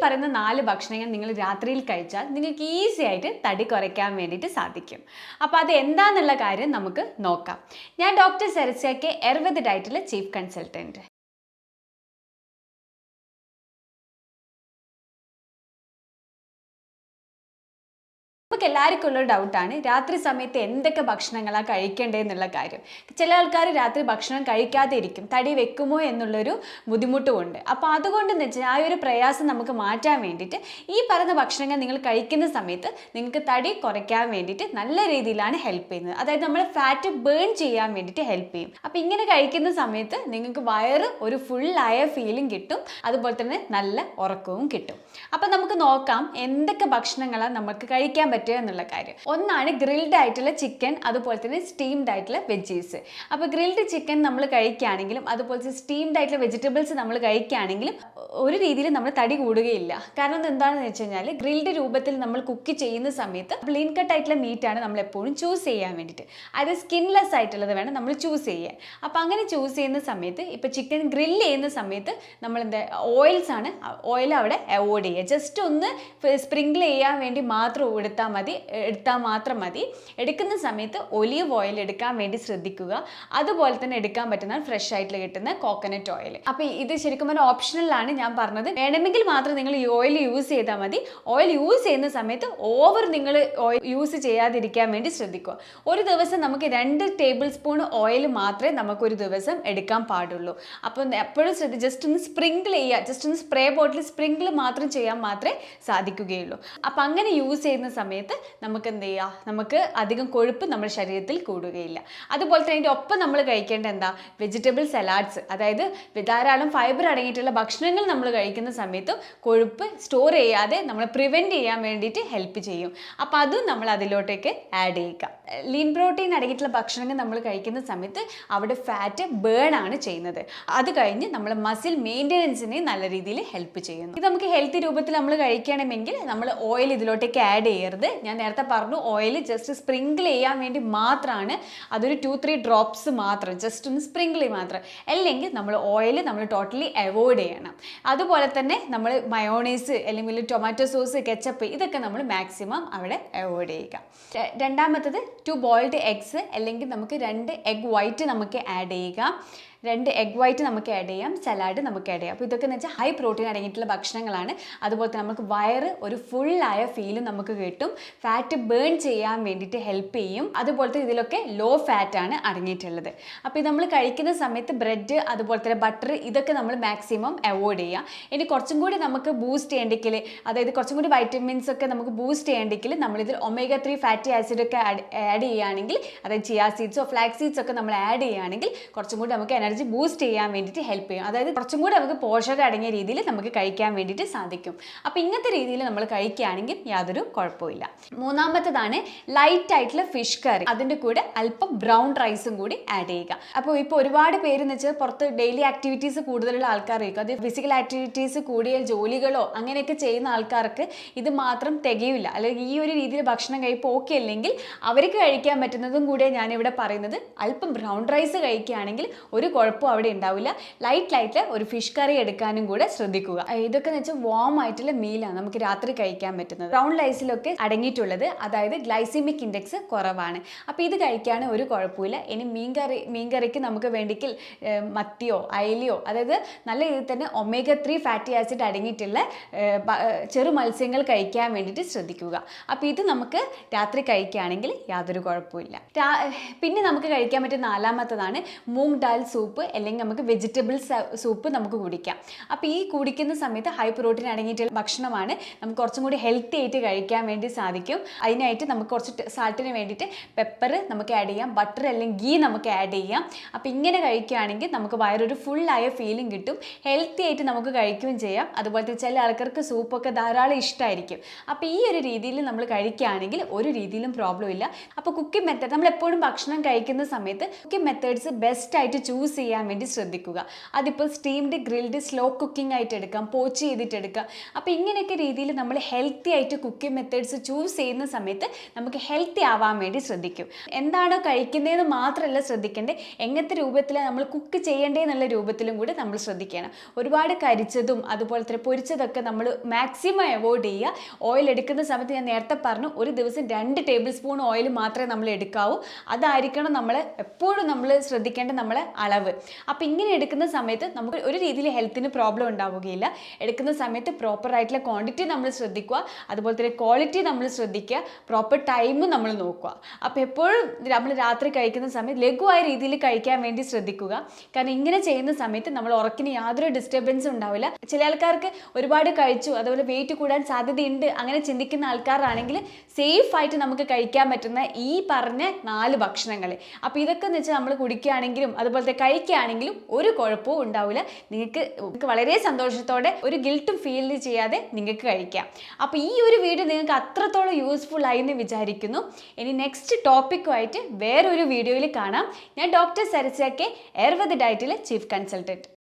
പറയുന്ന 4 ഭക്ഷണങ്ങൾ നിങ്ങൾ രാത്രിയിൽ കഴിച്ചാൽ നിങ്ങൾക്ക് ഈസി ആയിട്ട് തടി കുറയ്ക്കാൻ വേണ്ടിയിട്ട് സാധിക്കും. അപ്പോൾ അത് എന്താണെന്നുള്ള കാര്യം നമുക്ക് നോക്കാം. ഞാൻ ഡോക്ടർ സെറസ്യ കെ, ആയുർവേദ ഡയറ്റിലെ ചീഫ് കൺസൾട്ടൻറ്റ്. നമുക്ക് എല്ലാവർക്കും ഉള്ള ഡൗട്ടാണ് രാത്രി സമയത്ത് എന്തൊക്കെ ഭക്ഷണങ്ങളാണ് കഴിക്കേണ്ടതെന്നുള്ള കാര്യം. ചില ആൾക്കാർ രാത്രി ഭക്ഷണം കഴിക്കാതെ ഇരിക്കും, തടി വെക്കുമോ എന്നുള്ളൊരു ബുദ്ധിമുട്ടുമുണ്ട്. അപ്പോൾ അതുകൊണ്ടെന്ന് വെച്ചാൽ ആ ഒരു പ്രയാസം നമുക്ക് മാറ്റാൻ വേണ്ടിയിട്ട് ഈ പറയുന്ന ഭക്ഷണങ്ങൾ നിങ്ങൾ കഴിക്കുന്ന സമയത്ത് നിങ്ങൾക്ക് തടി കുറയ്ക്കാൻ വേണ്ടിയിട്ട് നല്ല രീതിയിലാണ് ഹെൽപ്പ് ചെയ്യുന്നത്. അതായത് നമ്മൾ ഫാറ്റ് ബേൺ ചെയ്യാൻ വേണ്ടിയിട്ട് ഹെൽപ്പ് ചെയ്യും. അപ്പോൾ ഇങ്ങനെ കഴിക്കുന്ന സമയത്ത് നിങ്ങൾക്ക് വയറ് ഒരു ഫുള്ളായ ഫീലിംഗ് കിട്ടും, അതുപോലെ തന്നെ നല്ല ഉറക്കവും കിട്ടും. അപ്പോൾ നമുക്ക് നോക്കാം എന്തൊക്കെ ഭക്ഷണങ്ങളാണ് നമുക്ക് കഴിക്കാൻ പറ്റുക എന്നുള്ള കാര്യം. ഒന്നാണ് ഗ്രിൽഡ് ആയിട്ടുള്ള ചിക്കൻ, അതുപോലെ തന്നെ സ്റ്റീംഡ് ആയിട്ടുള്ള വെജീസ്. അപ്പോൾ ഗ്രിൽഡ് ചിക്കൻ നമ്മൾ കഴിക്കുകയാണെങ്കിലും അതുപോലെ സ്റ്റീംഡ് ആയിട്ടുള്ള വെജിറ്റബിൾസ് നമ്മൾ കഴിക്കുകയാണെങ്കിലും ഒരു രീതിയിൽ നമ്മൾ തടി കൂടുകയില്ല. കാരണം എന്താണെന്ന് വെച്ച് കഴിഞ്ഞാൽ ഗ്രിൽഡ് രൂപത്തിൽ നമ്മൾ കുക്ക് ചെയ്യുന്ന സമയത്ത് ക്ലീൻ കട്ട് ആയിട്ടുള്ള മീറ്റാണ് നമ്മൾ എപ്പോഴും ചൂസ് ചെയ്യാൻ വേണ്ടിയിട്ട്. അത് സ്കിൻലെസ് ആയിട്ടുള്ളത് വേണം നമ്മൾ ചൂസ് ചെയ്യാൻ. അപ്പോൾ അങ്ങനെ ചൂസ് ചെയ്യുന്ന സമയത്ത് ഇപ്പോൾ ചിക്കൻ ഗ്രില്ല് ചെയ്യുന്ന സമയത്ത് നമ്മൾ എന്താ ഓയിൽസ് ആണ്, ഓയിൽ അവിടെ അവോയ്ഡ് ചെയ്യുക. ജസ്റ്റ് ഒന്ന് സ്പ്രിങ്കിൾ ചെയ്യാൻ വേണ്ടി മാത്രം എടുത്താൽ മാത്രം മതി. എടുക്കുന്ന സമയത്ത് ഒലീവ് ഓയിൽ എടുക്കാൻ വേണ്ടി ശ്രദ്ധിക്കുക. അതുപോലെ തന്നെ എടുക്കാൻ പറ്റുന്ന ഫ്രഷ് ആയിട്ട് കിട്ടുന്ന കോക്കനട്ട് ഓയിൽ. അപ്പോൾ ഇത് ശരിക്കും ഒരു ഓപ്ഷണലാണ് ഞാൻ പറഞ്ഞത്. വേണമെങ്കിൽ മാത്രം നിങ്ങൾ ഈ ഓയിൽ യൂസ് ചെയ്താൽ മതി. ഓയിൽ യൂസ് ചെയ്യുന്ന സമയത്ത് ഓവർ നിങ്ങൾ ഓയിൽ യൂസ് ചെയ്യാതിരിക്കാൻ വേണ്ടി ശ്രദ്ധിക്കുക. ഒരു ദിവസം നമുക്ക് 2 ടേബിൾ സ്പൂൺ ഓയിൽ മാത്രമേ നമുക്കൊരു ദിവസം എടുക്കാൻ പാടുള്ളൂ. അപ്പോൾ എപ്പോഴും ജസ്റ്റ് ഒന്ന് സ്പ്രിങ്കിൾ ചെയ്യുക, ജസ്റ്റ് ഒന്ന് സ്പ്രേ ബോട്ടിൽ സ്പ്രിങ്കിൾ മാത്രം ചെയ്യാൻ മാത്രമേ സാധിക്കുകയുള്ളൂ. അപ്പോൾ അങ്ങനെ യൂസ് ചെയ്യുന്ന സമയത്ത് നമുക്ക് എന്ത് ചെയ്യുക, നമുക്ക് അധികം കൊഴുപ്പ് നമ്മുടെ ശരീരത്തിൽ കൂടുകയില്ല. അതുപോലെ തന്നെ അതിൻ്റെ ഒപ്പം നമ്മൾ കഴിക്കേണ്ട എന്താ, വെജിറ്റബിൾ സലാഡ്സ്. അതായത് ധാരാളം ഫൈബർ അടങ്ങിയിട്ടുള്ള ഭക്ഷണങ്ങൾ നമ്മൾ കഴിക്കുന്ന സമയത്ത് കൊഴുപ്പ് സ്റ്റോർ ചെയ്യാതെ നമ്മൾ പ്രിവെൻറ്റ് ചെയ്യാൻ വേണ്ടിയിട്ട് ഹെൽപ്പ് ചെയ്യും. അപ്പോൾ അതും നമ്മൾ അതിലോട്ടേക്ക് ആഡ് ചെയ്യുക. ലീൻ പ്രോട്ടീൻ അടങ്ങിയിട്ടുള്ള ഭക്ഷണങ്ങൾ നമ്മൾ കഴിക്കുന്ന സമയത്ത് അവിടെ ഫാറ്റ് ബേൺ ആണ് ചെയ്യുന്നത്. അത് കഴിഞ്ഞ് നമ്മൾ മസിൽ മെയിൻ്റെനൻസിനെ നല്ല രീതിയിൽ ഹെൽപ്പ് ചെയ്യുന്നു. ഇത് നമുക്ക് ഹെൽത്തി രൂപത്തിൽ നമ്മൾ കഴിക്കണമെങ്കിൽ നമ്മൾ ഓയിൽ ഇതിലോട്ടേക്ക് ആഡ് ചെയ്യരുത്. ഞാൻ നേരത്തെ പറഞ്ഞു ഓയിൽ ജസ്റ്റ് സ്പ്രിങ്കിൾ ചെയ്യാൻ വേണ്ടി മാത്രമാണ്. അതൊരു 2-3 ഡ്രോപ്സ് മാത്രം, ജസ്റ്റ് ഒന്ന് സ്പ്രിങ്കിൾ മാത്രം. അല്ലെങ്കിൽ നമ്മൾ ഓയിൽ നമ്മൾ ടോട്ടലി അവോയ്ഡ് ചെയ്യണം. അതുപോലെ തന്നെ നമ്മൾ മയോണൈസ് അല്ലെങ്കിൽ ടൊമാറ്റോ സോസ്, കെച്ചപ്പ് ഇതൊക്കെ നമ്മൾ മാക്സിമം അവിടെ അവോയ്ഡ് ചെയ്യുക. രണ്ടാമത്തത് 2 ബോയിൽഡ് എഗ്സ്, അല്ലെങ്കിൽ നമുക്ക് 2 എഗ് വൈറ്റ് നമുക്ക് ആഡ് ചെയ്യുക. 2 എഗ് വൈറ്റ് നമുക്ക് ആഡ് ചെയ്യാം, സലാഡ് നമുക്ക് ആഡ് ചെയ്യാം. അപ്പോൾ ഇതൊക്കെ എന്ന് വെച്ചാൽ ഹൈ പ്രോട്ടീൻ അടങ്ങിയിട്ടുള്ള ഭക്ഷണങ്ങളാണ്. അതുപോലെ തന്നെ നമുക്ക് വയറ് ഒരു ഫുള്ളായ ഫീലും നമുക്ക് കിട്ടും. ഫാറ്റ് ബേൺ ചെയ്യാൻ വേണ്ടിയിട്ട് ഹെൽപ്പ് ചെയ്യും. അതുപോലെ തന്നെ ഇതിലൊക്കെ ലോ ഫാറ്റ് ആണ് അടങ്ങിയിട്ടുള്ളത്. അപ്പോൾ ഇത് നമ്മൾ കഴിക്കുന്ന സമയത്ത് ബ്രെഡ്, അതുപോലെ തന്നെ ബട്ടർ ഇതൊക്കെ നമ്മൾ മാക്സിമം അവോയ്ഡ് ചെയ്യുക. ഇനി കുറച്ചും കൂടി നമുക്ക് ബൂസ്റ്റ് ചെയ്യേണ്ടെങ്കിൽ, അതായത് കുറച്ചും കൂടി വൈറ്റമിൻസ് ഒക്കെ നമുക്ക് ബൂസ്റ്റ് ചെയ്യേണ്ടെങ്കിൽ നമ്മളിതിൽ ഒമേഗ 3 ഫാറ്റി ആസിഡ് ഒക്കെ ആഡ് ചെയ്യുകയാണെങ്കിൽ, അതായത് ചിയാ സീഡ്സോ ഫ്ലാക്സ് സീഡ്സോ ഒക്കെ നമ്മൾ ആഡ് ചെയ്യുകയാണെങ്കിൽ കുറച്ചും കൂടി നമുക്ക് എനർജി ബൂസ്റ്റ് ചെയ്യാൻ വേണ്ടിയിട്ട് ഹെൽപ്പ് ചെയ്യും. അതായത് കുറച്ചും കൂടി നമുക്ക് പോഷകം അടങ്ങിയ രീതിയിൽ നമുക്ക് കഴിക്കാൻ വേണ്ടിയിട്ട് സാധിക്കും. അപ്പോൾ ഇങ്ങനത്തെ രീതിയിൽ നമ്മൾ കഴിക്കുകയാണെങ്കിൽ യാതൊരു കുഴപ്പമില്ല. മൂന്നാമത്തേതാണ് ലൈറ്റ് ആയിട്ടുള്ള ഫിഷ് കറി. അതിൻ്റെ കൂടെ അല്പം ബ്രൗൺ റൈസും കൂടി ആഡ് ചെയ്യുക. അപ്പോൾ ഇപ്പോൾ ഒരുപാട് പേര് എന്ന് വെച്ചാൽ പുറത്ത് ഡെയിലി ആക്ടിവിറ്റീസ് കൂടുതലുള്ള ആൾക്കാരായിരിക്കും. അത് ഫിസിക്കൽ ആക്ടിവിറ്റീസ് കൂടിയ ജോലികളോ അങ്ങനെയൊക്കെ ചെയ്യുന്ന ആൾക്കാർക്ക് ഇത് മാത്രം തികയില്ല. അല്ലെങ്കിൽ ഈ ഒരു രീതിയിൽ ഭക്ഷണം കഴിപ്പ് ഓക്കെ അല്ലെങ്കിൽ അവർക്ക് കഴിക്കാൻ പറ്റുന്നതും കൂടെ ഞാനിവിടെ പറയുന്നത്. അല്പം ബ്രൗൺ റൈസ് കഴിക്കുകയാണെങ്കിൽ ഒരു കുഴപ്പം അവിടെ ഉണ്ടാവില്ല. ലൈറ്റ് ഒരു ഫിഷ് കറി എടുക്കാനും കൂടെ ശ്രദ്ധിക്കുക. ഇതൊക്കെ എന്ന് വെച്ചാൽ വാം ആയിട്ടുള്ള മീലാണ് നമുക്ക് രാത്രി കഴിക്കാൻ പറ്റുന്നത്. ബ്രൗൺ റൈസിലൊക്കെ അടങ്ങിയിട്ടുള്ളത്, അതായത് ഗ്ലൈസിമിക് ഇൻഡെക്സ് കുറവാണ്. അപ്പോൾ ഇത് കഴിക്കാൻ ഒരു കുഴപ്പമില്ല. ഇനി മീൻകറിക്ക് നമുക്ക് വേണ്ടിയെങ്കിൽ മത്തിയോ അയലയോ, അതായത് നല്ല രീതിയിൽ തന്നെ ഒമേഗ 3 ഫാറ്റി ആസിഡ് അടങ്ങിയിട്ടുള്ള ചെറു മത്സ്യങ്ങൾ കഴിക്കാൻ വേണ്ടിയിട്ട് ശ്രദ്ധിക്കുക. അപ്പോൾ ഇത് നമുക്ക് രാത്രി കഴിക്കുകയാണെങ്കിൽ യാതൊരു കുഴപ്പമില്ല. പിന്നെ നമുക്ക് കഴിക്കാൻ പറ്റുന്ന നാലാമത്തതാണ് മൂങ് ദാൽ സൂപ്പ്, അല്ലെങ്കിൽ നമുക്ക് വെജിറ്റബിൾ സൂപ്പ് നമുക്ക് കുടിക്കാം. അപ്പോൾ ഈ കുടിക്കുന്ന സമയത്ത് ഹൈ പ്രോട്ടീൻ അടങ്ങിയിട്ടുള്ള ഭക്ഷണമാണ്. നമുക്ക് കുറച്ചും കൂടി ഹെൽത്തി ആയിട്ട് കഴിക്കാൻ വേണ്ടി സാധിക്കും. അതിനായിട്ട് നമുക്ക് കുറച്ച് സാൾട്ടിന് വേണ്ടിയിട്ട് പെപ്പർ നമുക്ക് ആഡ് ചെയ്യാം, ബട്ടർ അല്ലെങ്കിൽ ഗീ നമുക്ക് ആഡ് ചെയ്യാം. അപ്പോൾ ഇങ്ങനെ കഴിക്കുകയാണെങ്കിൽ നമുക്ക് വയറൊരു ഫുള്ളായ ഫീലിംഗ് കിട്ടും. ഹെൽത്തി ആയിട്ട് നമുക്ക് കഴിക്കുകയും ചെയ്യാം. അതുപോലെ ചില ആൾക്കാർക്ക് സൂപ്പൊക്കെ ധാരാളം ഇഷ്ടമായിരിക്കും. അപ്പോൾ ഈ ഒരു രീതിയിൽ നമ്മൾ കഴിക്കുകയാണെങ്കിൽ ഒരു രീതിയിലും പ്രോബ്ലം ഇല്ല. അപ്പോൾ കുക്കിംഗ് മെത്തേഡ് നമ്മൾ എപ്പോഴും ഭക്ഷണം കഴിക്കുന്ന സമയത്ത് കുക്കിംഗ് മെത്തേഡ്സ് ബെസ്റ്റ് ആയിട്ട് ചൂസ് ചെയ്യാൻ വേണ്ടി ശ്രദ്ധിക്കുക. അതിപ്പോൾ സ്റ്റീംഡ്, ഗ്രിൽഡ്, സ്ലോ കുക്കിംഗ് ആയിട്ട് എടുക്കാം, പോച്ച് ചെയ്തിട്ടെടുക്കാം. അപ്പോൾ ഇങ്ങനെയൊക്കെ രീതിയിൽ നമ്മൾ ഹെൽത്തി ആയിട്ട് കുക്കിംഗ് മെത്തേഡ്സ് ചൂസ് ചെയ്യുന്ന സമയത്ത് നമുക്ക് ഹെൽത്തി ആവാൻ വേണ്ടി ശ്രദ്ധിക്കും. എന്താണോ കഴിക്കുന്നതെന്ന് മാത്രമല്ല ശ്രദ്ധിക്കേണ്ടത്, എങ്ങനത്തെ രൂപത്തിലാണ് നമ്മൾ കുക്ക് ചെയ്യേണ്ടതെന്നുള്ള രൂപത്തിലും കൂടി നമ്മൾ ശ്രദ്ധിക്കണം. ഒരുപാട് കരിച്ചതും അതുപോലെ തന്നെ പൊരിച്ചതൊക്കെ നമ്മൾ മാക്സിമം അവോയ്ഡ് ചെയ്യുക. ഓയിൽ എടുക്കുന്ന സമയത്ത് ഞാൻ നേരത്തെ പറഞ്ഞു, ഒരു ദിവസം 2 ടേബിൾ സ്പൂൺ ഓയിൽ മാത്രമേ നമ്മൾ എടുക്കാവൂ. അതായിരിക്കണം നമ്മൾ എപ്പോഴും നമ്മൾ ശ്രദ്ധിക്കേണ്ട നമ്മളെ അളവ്. അപ്പോൾ ഇങ്ങനെ എടുക്കുന്ന സമയത്ത് നമുക്ക് ഒരു രീതിയിൽ ഹെൽത്തിന് പ്രോബ്ലം ഉണ്ടാവുകയില്ല. എടുക്കുന്ന സമയത്ത് പ്രോപ്പർ ആയിട്ടുള്ള ക്വാണ്ടിറ്റി നമ്മൾ ശ്രദ്ധിക്കുക, അതുപോലെ തന്നെ ക്വാളിറ്റി നമ്മൾ ശ്രദ്ധിക്കുക, പ്രോപ്പർ ടൈമും നമ്മൾ നോക്കുക. അപ്പോൾ എപ്പോഴും നമ്മൾ രാത്രി കഴിക്കുന്ന സമയത്ത് ലഘുവായ രീതിയിൽ കഴിക്കാൻ വേണ്ടി ശ്രദ്ധിക്കുക. കാരണം ഇങ്ങനെ ചെയ്യുന്ന സമയത്ത് നമ്മൾ ഉറക്കിന് യാതൊരു ഡിസ്റ്റർബൻസും ഉണ്ടാവില്ല. ചില ആൾക്കാർക്ക് ഒരുപാട് കഴിച്ചു, അതുപോലെ വെയിറ്റ് കൂടാൻ സാധ്യതയുണ്ട്, അങ്ങനെ ചിന്തിക്കുന്ന ആൾക്കാരാണെങ്കിൽ സേഫ് ആയിട്ട് നമുക്ക് കഴിക്കാൻ പറ്റുന്ന ഈ പറഞ്ഞ 4 ഭക്ഷണങ്ങൾ, അപ്പോൾ ഇതൊക്കെ എന്ന് വെച്ചാൽ നമ്മൾ കുടിക്കുകയാണെങ്കിലും അതുപോലത്തെ കഴിക്കുകയാണെങ്കിലും ഒരു കുഴപ്പവും ഉണ്ടാവില്ല. നിങ്ങൾക്ക് വളരെ സന്തോഷത്തോടെ ഒരു ഗിൽട്ടും ഫീൽ ചെയ്യാതെ നിങ്ങൾക്ക് കഴിക്കാം. അപ്പോൾ ഈ ഒരു വീഡിയോ നിങ്ങൾക്ക് അത്രത്തോളം യൂസ്ഫുൾ ആയി എന്ന് വിചാരിക്കുന്നു. ഇനി നെക്സ്റ്റ് ടോപ്പിക്കുമായിട്ട് വേറൊരു വീഡിയോയിൽ കാണാം. ഞാൻ ഡോക്ടർ സരസ്യ കെ, ആയുർവേദ ഡയറ്റിലെ ചീഫ് കൺസൾട്ടൻറ്റ്.